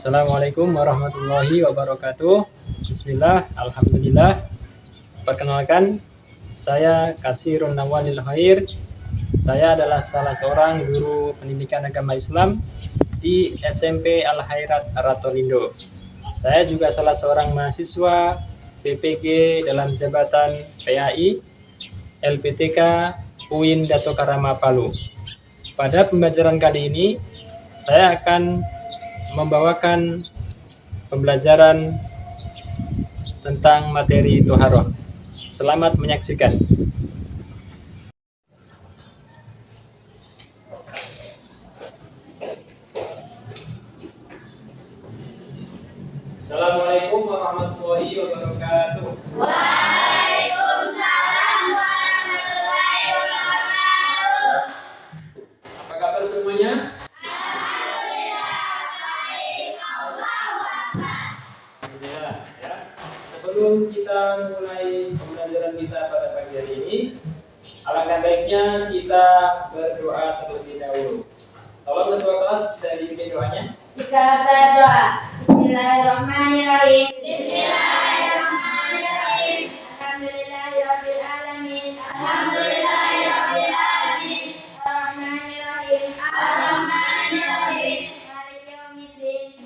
Assalamualaikum warahmatullahi wabarakatuh. Bismillah, alhamdulillah. Perkenalkan, saya Kasirun Nawalil Khair. Saya adalah salah seorang guru pendidikan agama Islam di SMP Al Khairat Ratolindo. Saya juga salah seorang mahasiswa PPG dalam jabatan PAI LPTK UIN Dato Karama Palu. Pada pembelajaran kali ini, saya akan membawakan pembelajaran tentang materi Toharoh. Selamat menyaksikan. Assalamualaikum warahmatullahi wabarakatuh. Waalaikumsalam warahmatullahi wabarakatuh. Apa kabar semuanya? Alhamdulillah, ya. Sebelum kita mulai pembelajaran kita pada pagi hari ini, alangkah baiknya kita berdoa terlebih dahulu. Tolong ketua kelas bisa dibikin doanya. Kita berdoa. Bismillahirrahmanirrahim. Alhamdulillahirabbil alamin. Arrahmanirrahim.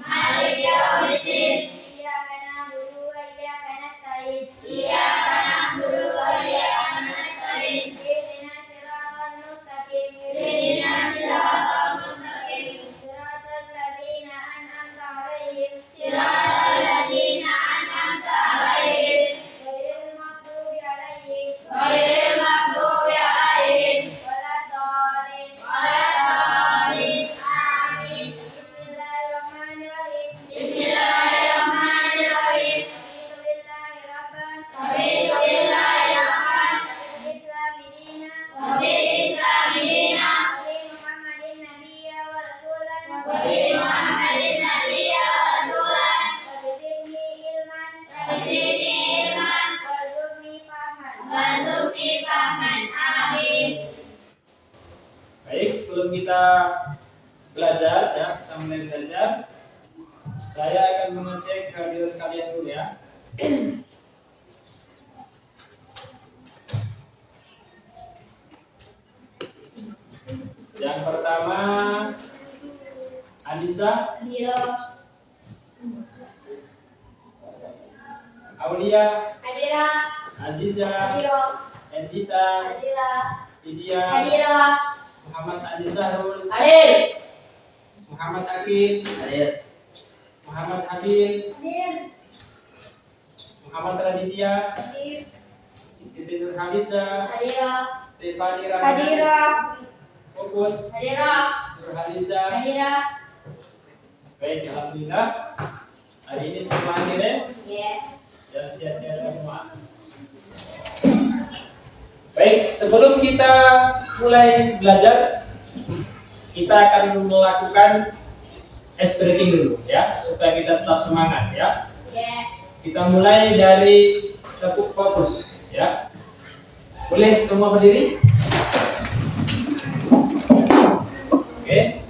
Maliki yaumiddin. Iyyaka na'budu wa iyyaka nasta'in. Ihdinas siratal mustaqim. Siratal ladzina an'amta 'alaihim. Ghairil maghdubi 'alaihim waladdallin. Amin. Bismillahirrahmanirrahim. Raditu billahi rabban. Bil islami dina. Wa bi Muhammadin nabiyyan wa rasulan. Rabbi zidni ilman. Warzuqni fahman. Amin. Baik, sebelum kita belajar, ya, kita mulai belajar. Saya akan mengecek kehadiran kalian dulu, ya. Yang pertama, Anissa, Aulia, Aziza, Endita, Lydia, Muhammad Adi Sahrul, Muhammad Akil, Muhammad Habil, Muhammad Raditya, Siti Nurhalisa, Stefani Rahman, Puput, Nurhalisa. Baik, alhamdulillah. Hari ini semua akhirnya dan sehat-sehat semua. Baik, sebelum kita mulai belajar, kita akan melakukan ice breaking dulu, ya, supaya kita tetap semangat, ya. Kita mulai dari tepuk fokus, ya. Boleh semua berdiri? Oke.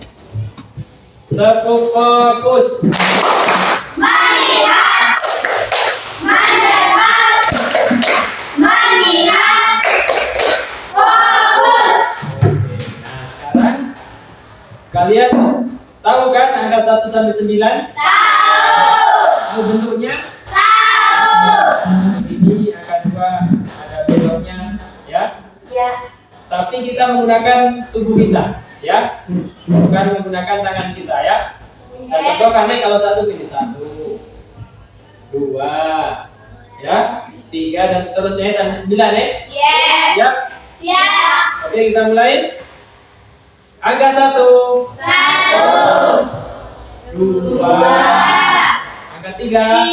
Tepuk fokus. Kalian tahu kan angka 1 sampai 9? Tahu bentuknya? Ini angka 2 ada beloknya, ya. Tapi kita menggunakan tubuh kita, ya. Bukan menggunakan tangan kita, ya. Saya contohkan nih, kalau 1 pilih 1, 2, ya, 3 dan seterusnya sampai 9, ya. Siap. Oke, kita mulai. Angka 1, 2, angka 3, 4,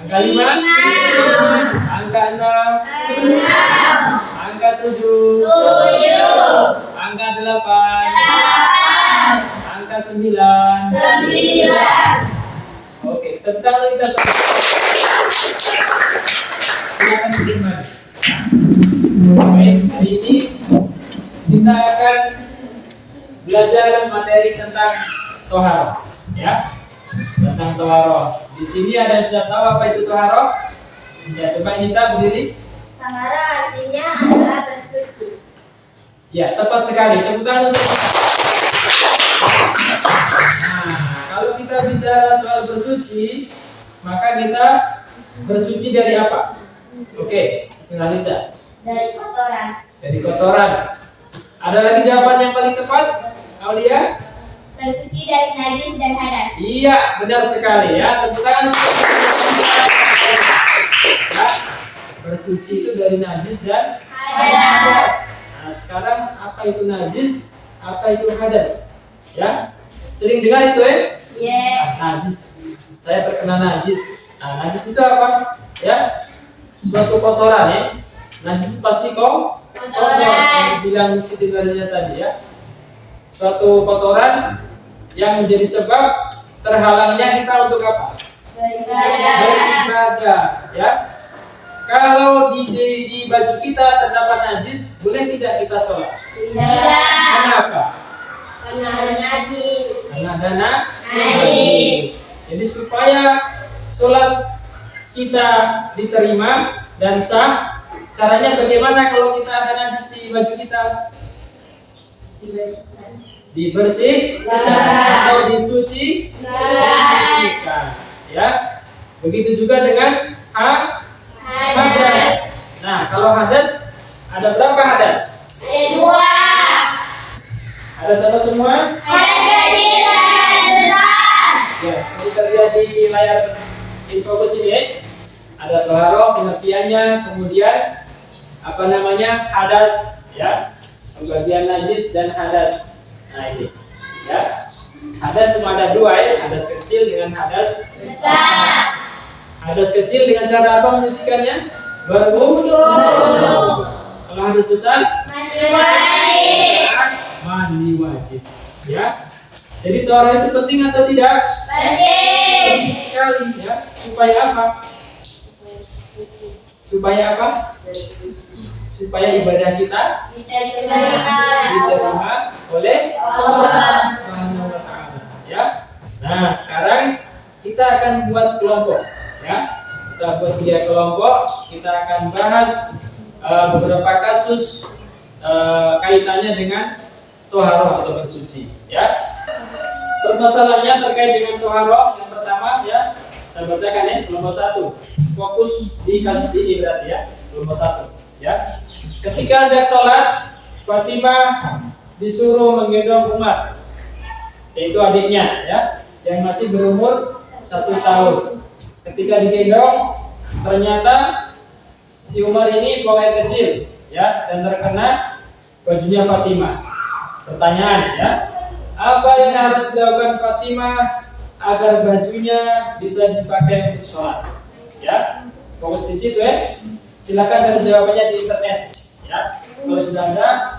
angka 5, angka 6, angka 7, angka 8, angka 9. Oke, tentang kita silakan bagaimana. Baik, hari ini kita akan belajar materi tentang toharo, ya, tentang toharo. Di sini ada yang sudah tahu apa itu toharo? Ya, coba kita berdiri. Tahara artinya adalah bersuci. Ya, tepat sekali. Tepuk tangan untuk. Nah, kalau kita bicara soal bersuci, maka kita bersuci dari apa? Oke, Lisa. Dari kotoran. Dari kotoran. Ada lagi jawaban yang paling tepat? Aulia? Bersuci dari najis dan hadas. Iya, benar sekali ya. Tepuk tangan untuk. Ya, bersuci itu dari najis dan hadas. Nah, sekarang apa itu najis? Apa itu hadas? Ya, sering dengar itu ya? Yes. Najis. Saya terkena najis. Nah, najis itu apa? Ya, suatu kotoran ya. Najis itu pasti kotor. Yang bilang Siti Nurhaliza tadi ya. Suatu kotoran yang menjadi sebab terhalangnya kita untuk apa? Beribadah, ya. Kalau di baju kita terdapat najis, boleh tidak kita sholat? Tidak. Kenapa? Karena ada najis. Karena ada Najis. Jadi supaya sholat kita diterima dan sah, caranya bagaimana kalau kita ada najis di baju kita? Dibersihkan atau disucikan, ya. Begitu juga dengan hadas. Nah, kalau hadas ada berapa hadas? Ada dua. Hadas apa semua? Hadas kecil dan hadas besar. Ya, seperti terlihat di layar infobus ini, ada toharo pengertiannya, kemudian apa namanya hadas, ya, bagian najis dan hadas. Nah ini, ya, hadas cuma ada dua ya, hadas kecil dengan hadas Besar. Hadas kecil dengan cara apa menyucikannya? Berwudu. Kalau hadas besar? Mandi wajib. Mandi wajib. Ya. Jadi toharo itu penting atau tidak? Penting. Penting sekali ya. Supaya apa? Supaya apa? Supaya ibadah kita diterima oleh Allah. Subhanahu wa ta'ala. Ya. Nah, sekarang kita akan buat kelompok. Ya, kita buat 3 kelompok. Kita akan bahas beberapa kasus kaitannya dengan toharo atau bersuci. Ya, permasalahannya terkait dengan toharo. Yang pertama, ya, saya bacakan ya. Kelompok 1, fokus di kasus ini berarti ya. Kelompok 1, ya. Ketika hendak sholat, Fatimah disuruh menggendong Umar, yaitu adiknya, ya, yang masih berumur 1 tahun. Ketika digendong, ternyata si Umar ini buang air kecil, ya, dan terkena bajunya Fatimah. Pertanyaan, ya, apa yang harus dilakukan Fatimah agar bajunya bisa dipakai untuk sholat? Ya, fokus di situ ya. Silakan cari jawabannya di internet, ya. Kalau sudah ada,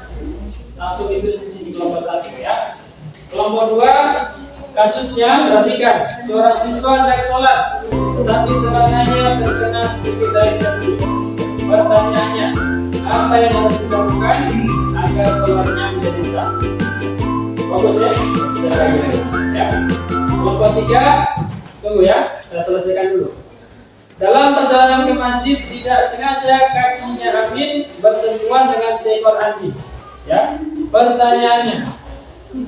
langsung itu di kelompok 1 ya. Kelompok 2, kasusnya perhatikan, seorang siswa hendak sholat, tetapi celananya terkena sedikit air kecil. Pertanyaannya, apa yang harus dilakukan agar sholatnya menjadi sah? Fokus ya, ya. Kelompok 3, tunggu ya, saya selesaikan dulu. Dalam perjalanan ke masjid, tidak sengaja kakinya Amin bersentuhan dengan seekor anjing. Ya, pertanyaannya,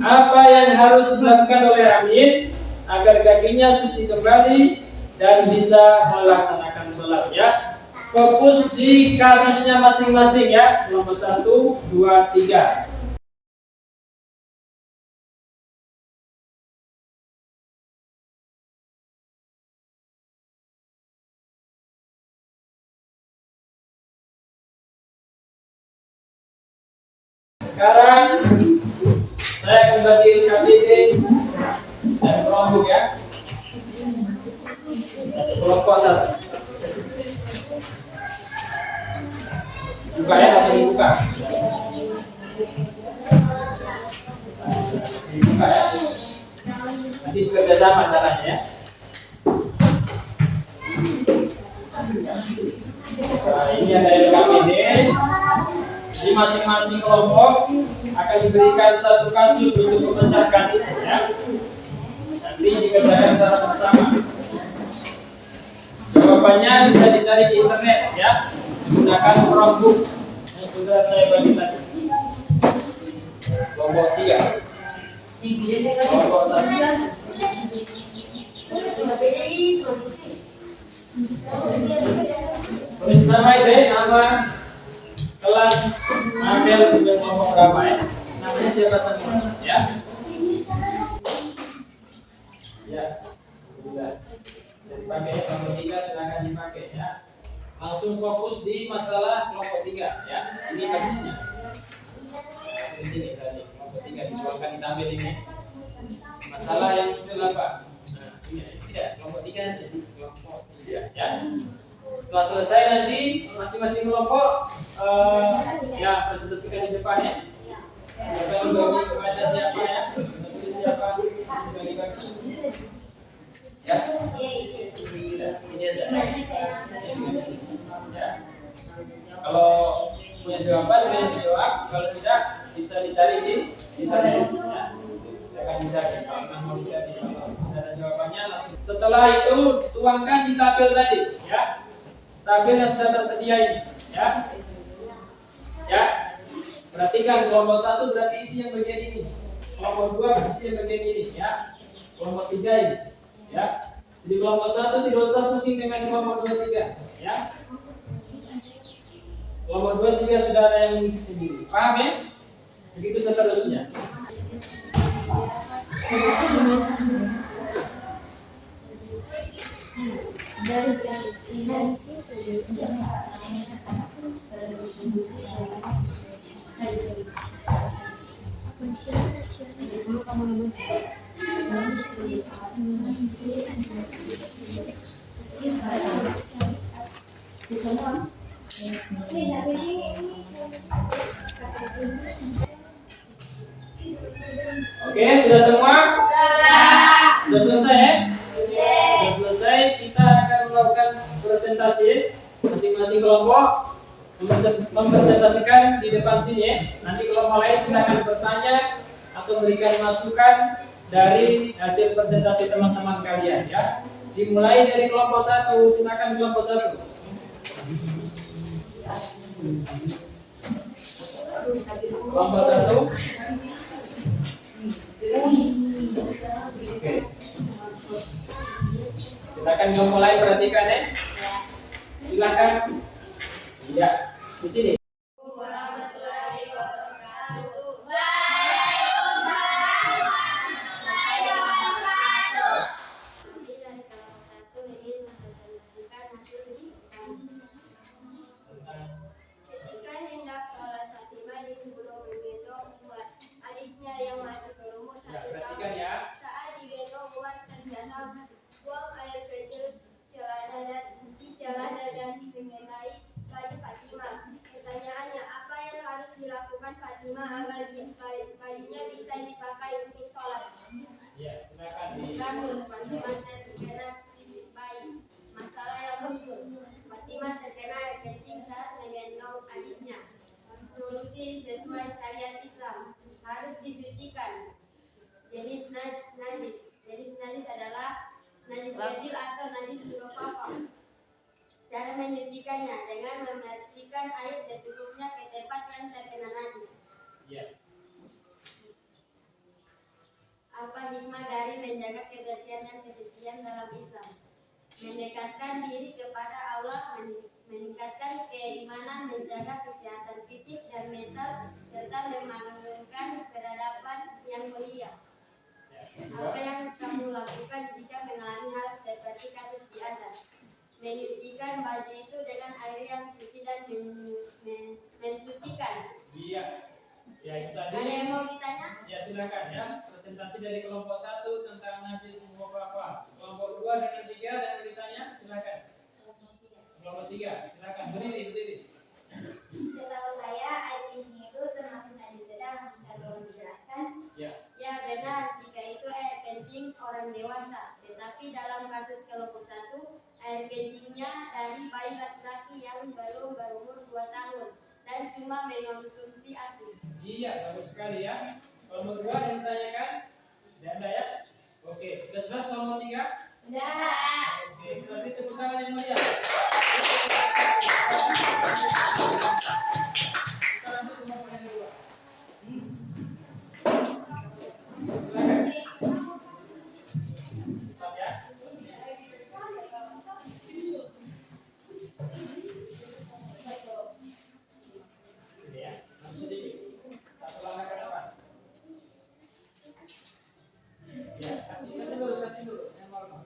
apa yang harus dilakukan oleh Amin agar kakinya suci kembali dan bisa melaksanakan sholat? Ya, fokus di kasusnya masing-masing ya. Nomor 1, 2, 3. Sekarang saya akan bagi KBD dan kelompok ya. Satu kelompok 1. Buka ya, langsung dibuka. Dibuka ya. Nanti bekerja sama caranya ya. Nah, ini ada KBD. Jadi masing-masing kelompok akan akan diberikan satu kasus untuk memecahkan, ya. Nanti dikerjakan secara bersama. Jawabannya bisa dicari di internet, ya, menggunakan Chromebook yang sudah saya bagi tadi. Kelompok 3. Kelompok 1. Tulis nama itu, nama kelas, ambil dengan kelompok berapa, ya? Namanya siapa semua, ya? Ya, sudah. Bisa dipakai kelompok 3, silakan dipakai, ya. Langsung fokus di masalah kelompok 3, ya. Ini bagusnya. Di sini tadi kelompok 3 dijualkan ditampil ini. Masalah yang muncul apa? Nah, ini tidak kelompok 3 jadi kelompok 3, ya. Setelah selesai nanti masing-masing kelompok ya presentasikan di depan, ya. Siapa yang bagi kepada siapa, ya? Nanti siapa bagi-bagi. Ya. Ini aja. Ya. Kalau punya jawaban bisa dijawab, kalau tidak bisa dicari di internet, ya. Silakan dicari kalau mau dicari, kalau tidak ada jawabannya langsung. Setelah itu tuangkan di tabel tadi, ya. Tabel yang sudah tersedia ini, ya. Ya. Perhatikan kelompok 1 berarti isi yang bagian ini. Kelompok 2 isi yang bagian ini, ya. Kelompok 3 ini, ya. Jadi kelompok 1 tidak usah pusing dengan kelompok 2, 3, ya. Kelompok 2, 3 sudah ada yang mengisi sendiri. Paham, ya? Begitu seterusnya. Oke, sudah semua? Sudah selesai, ya? Sudah selesai, kita akan melakukan presentasi masing-masing kelompok mempresentasikan di depan sini, ya. Nanti kelompok lain silakan bertanya atau memberikan masukan dari hasil presentasi teman-teman kalian, ya. Dimulai dari kelompok 1, silakan kelompok 1. Kelompok 1. Oke. Silakan kelompok lain perhatikan, ya. Silakan. Ya, di sini. Ketika hendak sholat Fatimah di sebelum digendong buat adiknya yang masih berumur 1 tahun, ya. saat digendong buat ternyata buang air kecil di celana dan mengenai baju Fatimah. Pertanyaannya, apa yang harus dilakukan Fatimah agar bajunya bisa dipakai untuk sholat? Ya, silakan Kasus Fatimah terkena pipis bayi. Masalah yang muncul, Fatimah terkena air kencing saat menggendong adiknya. Solusi sesuai syariat Islam, harus disucikan. Jenis najis. Jenis najis adalah najis kecil atau najis mukhafaf. Cara menyucikannya dengan memercikan air secukupnya ke tempat yang terkena najis. Ya. Apa hikmah dari menjaga kebersihan dan kesucian dalam Islam? Mendekatkan diri kepada Allah, meningkatkan keimanan, menjaga kesehatan fisik dan mental, serta memanggungkan peradaban yang mulia. Apa yang kamu lakukan jika mengalami hal seperti kasus di atas? Menyucikan baju itu dengan air yang suci dan mensucikan. Iya. Ya, itu tadi. Ada yang mau ditanya? Ya, silakan, ya. Presentasi dari kelompok 1 tentang najis mukhafaf. Kelompok 2 dengan 3 ada yang ditanya? Silakan. Kelompok 3, silakan. Berdiri. Setahu saya air kencing itu termasuk najis sedang. Bisa tolong dijelaskan? Ya. Ya benar, jika itu air kencing orang dewasa. Tetapi dalam kasus kelompok 1, air kencingnya dari bayi laki-laki yang belum berumur 2 tahun. dan cuma mengonsumsi ASI. Iya, bagus sekali ya. Kalau nomor 2 yang ditanyakan, tidak ada ya? Oke, sudah jelas kalau nomor 3? Sudah. Oke, berarti tepuk tangan yang mulia. Kita lanjut ke nomor yang kedua. Silakan. Cepat ya. Ini ya, sedikit. Satu langkah ke depan. Ya, kasih dulu. Yang normal.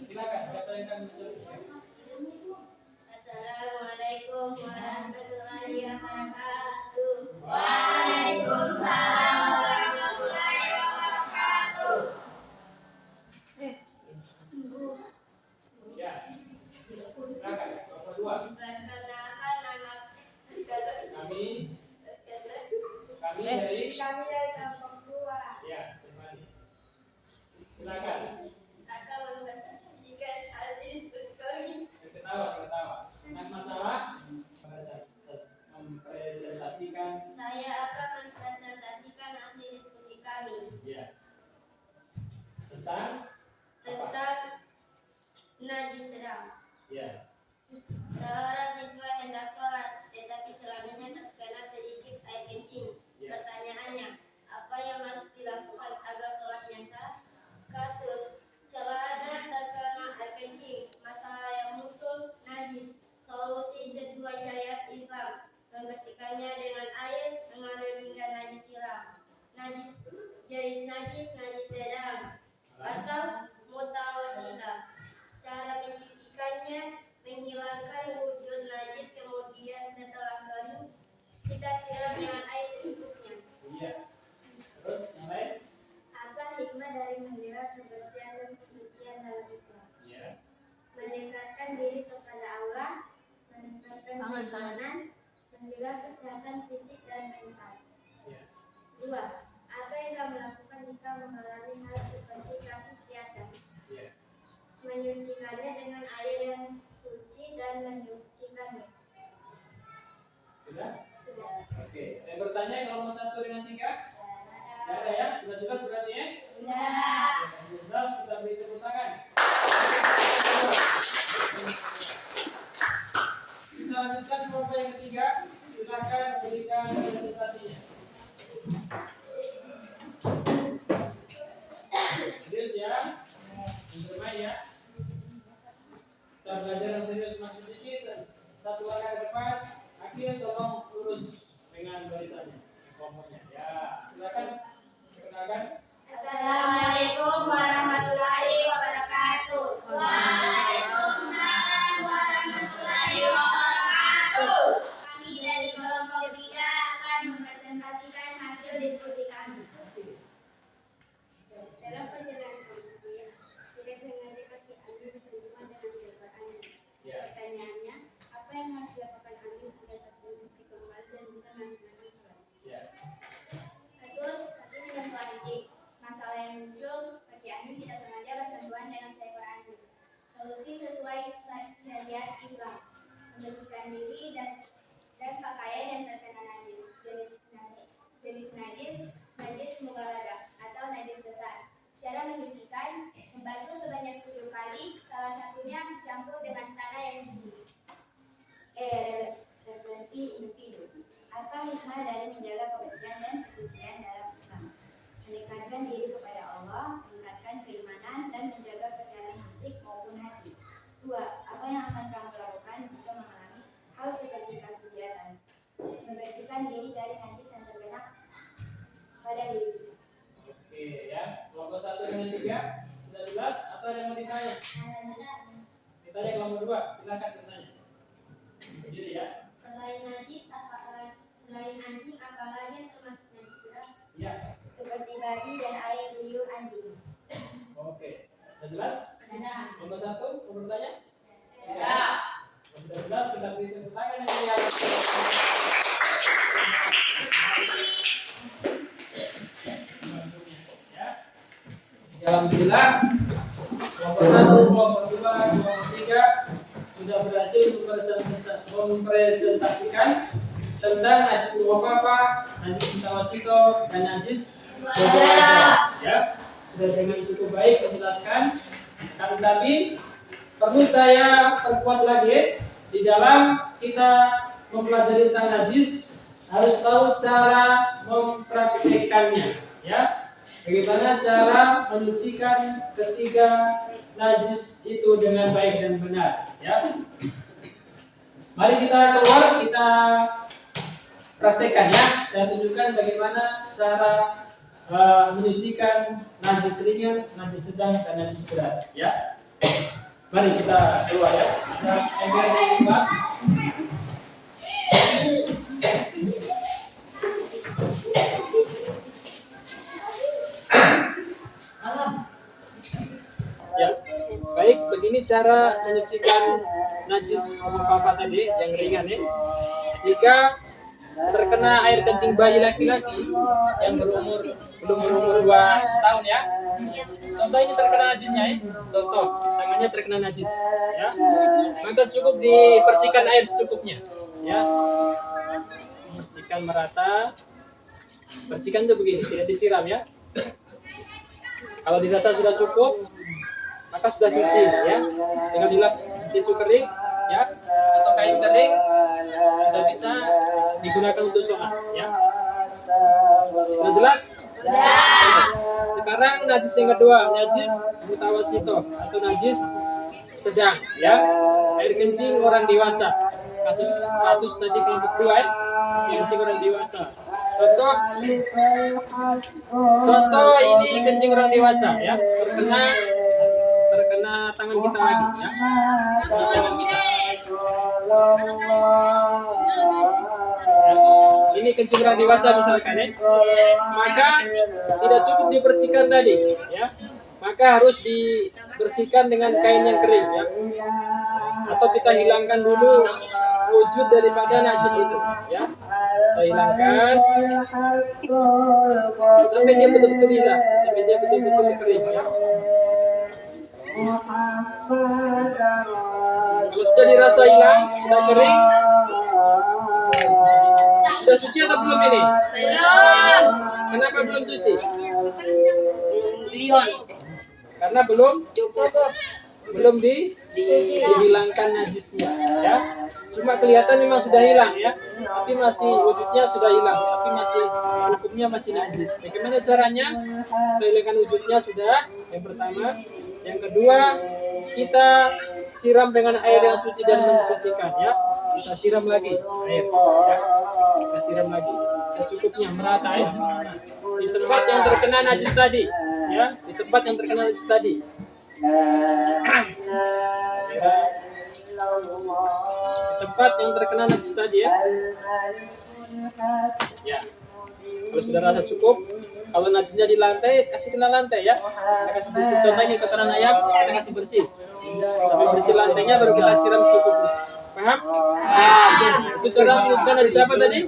Silakan, siapa yang akan diskusikan? Assalamualaikum warahmatullahi wabarakatuh. Waalaikumsalam warahmatullahi wabarakatuh. Ya. Silakan, nomor 2. Perkenalkan nama Kami kami dari dari kampung Tua. ya, kembali. Silakan. Akan mempresentasikan hadis kami. Ketawa. Tentang masalah mempresentasikan Saya akan mempresentasikan hasil diskusi kami ya. Tentang tentang najis ram. ya. Seorang siswa hendak sholat, tetapi celananya terkena sedikit air kencing. Ya. Pertanyaannya, apa yang harus dilakukan agar sholatnya sah? Kasus, celana terkena air kencing, masalah yang muncul najis. Solusi sesuai syariat Islam, membersihkannya dengan air mengalir hingga najis hilang. Najis, jenis najis sedang atau mutawasitah. Cara mencucikannya, menghilangkan wujud najis, kemudian setelah kering kita siram dengan air secukupnya. Iya. Terus yang lain? Apa hikmah dari membela kebersihan dan kesucian dalam Islam? Ya. Mendekatkan diri kepada Allah, meningkatkan keimanan, menjaga kesehatan fisik dan mental. Ya. 2. Apa yang kamu lakukan jika mengalami hal seperti kasus di atas? Ya. Menyucikannya dengan air yang suci dan menyucikannya. Sudah? Sudah. Oke. Yang bertanya yang nomor 1 dengan 3? Tidak ada ya? Sudah jelas berarti ya? Sudah. Sudah jelas, kita beri tepuk tangan. Kita lanjutkan kelompok yang ketiga. Silakan berikan presentasinya. Serius ya? Bermain ya? Kita belajar yang serius maksud ini satu langkah ke depan. Akhirnya tolong lurus dengan barisannya, kelompoknya. Ya, silakan perkenalkan. Assalamualaikum warahmatullahi wabarakatuh. Waalaikumsalam warahmatullahi wabarakatuh. Kami dari kelompok 3 akan mempresentasikan hasil diskusi kami. Dalam perjalanan konsisten, tidak sengaja kaki Anda bersentuhan dengan seekor anjing. Ya. Pertanyaannya, apa yang harus dilakukan anjing agar terkonsumsi kembali dan bisa melaksanakan sholat? Ya. Kasus, satu dibantu anjing. Masalah yang muncul, kaki anjing tidak sengaja bersentuhan dengan seekor anjing. Solusi sesuai syariat Islam, membersihkan diri dan pakaian yang terkena najis. Jenis najis mughaladzah atau najis besar. Cara mencucikan, membasuh sebanyak 7 kali, salah satunya dicampur dengan tanah yang suci. Referensi individu. Apa hikmah dari menjaga kebersihan dan kesucian dalam Islam? Mendekatkan diri kepada Allah, meningkatkan keimanan, dan menjaga kesehatan fisik maupun hati. 2. Apa yang akan kamu lakukan jika mengalami hal seperti kasus di atas? Membersihkan diri dari najis yang terkena pada diri. Oke ya. Kelompok 1 dengan 3 sudah jelas atau ada yang mau ditanya? Ditanya kelompok 2, silakan bertanya. Berdiri ya. Selain anjing, apalagi yang termasuk najis berat? Ya. Seperti babi dan air liur anjing. Oke. Sudah jelas? Ada. Nomor 1, nomor saya? Ya. Sudah jelas, kita beri tepuk tangan yang mulia. Ya. Alhamdulillah. Kelompok 1, kelompok 2, kelompok 3 sudah berhasil mempresentasikan tentang najis mughalladzah, najis mutawasito, dan najis mughalladzah. Ya, sudah dengan cukup baik menjelaskan. Tapi perlu saya perkuat lagi di dalam kita mempelajari tentang najis harus tahu cara mempraktikkannya. Ya, bagaimana cara menyucikan ketiga najis itu dengan baik dan benar. Ya, mari kita keluar, kita praktekkan ya. Saya tunjukkan bagaimana cara menyucikan najis ringan, najis sedang, dan najis berat. Ya, mari kita keluar ya. Kita ember Pak. Ya, baik. Begini cara menyucikan najis mughalladzah tadi yang ringan ya. Jika terkena air kencing bayi laki-laki yang belum berumur 2 tahun ya. Contoh ini terkena najisnya ya. Contoh tangannya terkena najis ya. Maka cukup dipercikan air secukupnya ya. Percikan merata. Percikan itu begini, tidak disiram ya. Kalau dirasa sudah cukup, maka sudah suci ya. Tinggal dilap tisu kering ya atau kain kering, sudah bisa digunakan untuk sholat ya. Sudah jelas? Sekarang najis yang kedua, najis mutawasito atau najis sedang ya. Air kencing orang dewasa. Kasus tadi kelompok 2 ya. Kencing orang dewasa. Contoh ini kencing orang dewasa ya. Terkena tangan kita lagi ya. Terkena tangan kita. Ini kencing orang dewasa misalkan ya. Maka tidak cukup dipercikan tadi ya. Maka harus dibersihkan dengan kain yang kering ya. Atau kita hilangkan dulu wujud daripada najis itu ya. Kita hilangkan sampai dia betul-betul hilang, sampai dia betul-betul kering ya. Kalau sudah dirasa hilang, sudah kering, sudah suci atau belum ini? Belum. Kenapa belum suci? Lion. Karena belum dihilangkan najisnya ya. Cuma kelihatan memang sudah hilang ya, tapi masih wujudnya sudah hilang, tapi masih hukumnya masih najis. Bagaimana caranya? Kita hilangkan wujudnya sudah yang pertama. Yang kedua, kita siram dengan air yang suci dan mensucikan ya. Kita siram lagi air ya. Kita siram lagi secukupnya merata ya. Di tempat yang terkena najis tadi ya, di tempat yang terkena najis tadi. Di tempat yang terkena najis tadi ya. Ya. Kalau sudah rasa cukup, kalau najisnya di lantai, kasih kena lantai ya. Kita kasih bersih. Contoh ini kotoran ayam, kita kasih bersih. Sampai bersih lantainya baru kita siram secukupnya. Paham? Itu cara menyucikan najis apa tadi?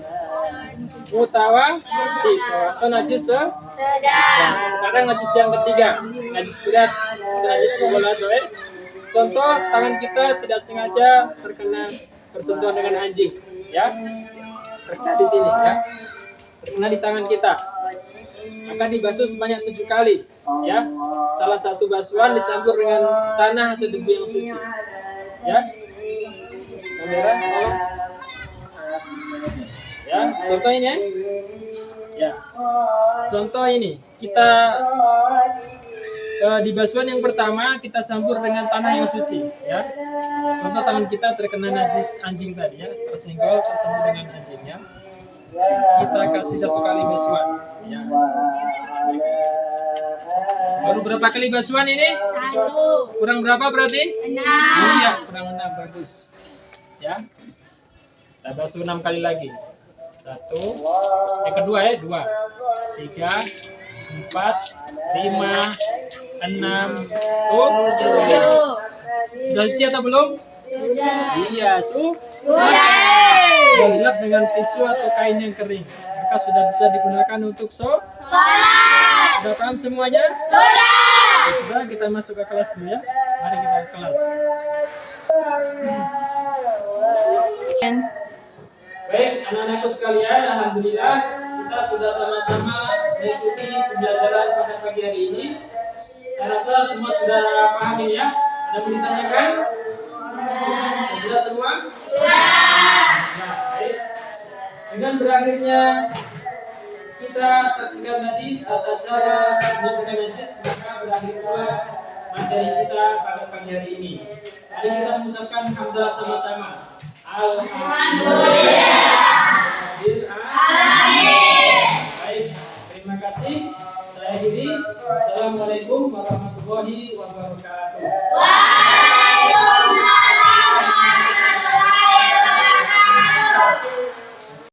Mutawasito atau najis sedang. Sekarang najis yang ketiga, najis berat, najis mughalladzah. Contoh tangan kita tidak sengaja terkena bersentuhan dengan anjing, ya, terkena di sini, ya, terkena di tangan kita, maka dibasuh sebanyak 7 kali, ya. Salah satu basuhan dicampur dengan tanah atau debu yang suci, ya. Kamera, tolong. Ya, contoh ini ya. Contoh ini kita di basuhan yang pertama kita campur dengan tanah yang suci ya. Contoh tangan kita terkena najis anjing tadi ya, tersenggol tersentuh dengan anjing ya. Kita kasih 1 kali basuhan ya. Baru berapa kali basuhan ini? 1. Kurang berapa berarti? 6. Iya, kurang 6, bagus. Ya. Kita basuh 6 kali lagi. 1, yang kedua ya, 2, 3, 4, 5, 6, 7. Sudah suci atau belum? Sudah. Iya, Sudah. dilap dengan tisu atau kain yang kering. Maka sudah bisa digunakan untuk Sholat. Sudah paham semuanya? Sudah. Sudah, kita masuk ke kelas dulu ya. Mari kita ke kelas. Baik, anak-anakku Ibu sekalian, alhamdulillah kita sudah sama-sama mengikuti pembelajaran pada pagi hari ini. Saya rasa semua sudah paham ini ya. Ada yang ditanyakan? Sudah semua? Nah, baik. Dengan berakhirnya kita saksikan tadi tata cara menunjukkan najis, maka berakhir pula materi kita pada pagi hari ini. Mari kita mengucapkan hamdalah sama-sama. Alhamdulillah. Amin. Baik, terima kasih. Saya akhiri. Assalamualaikum warahmatullahi wabarakatuh.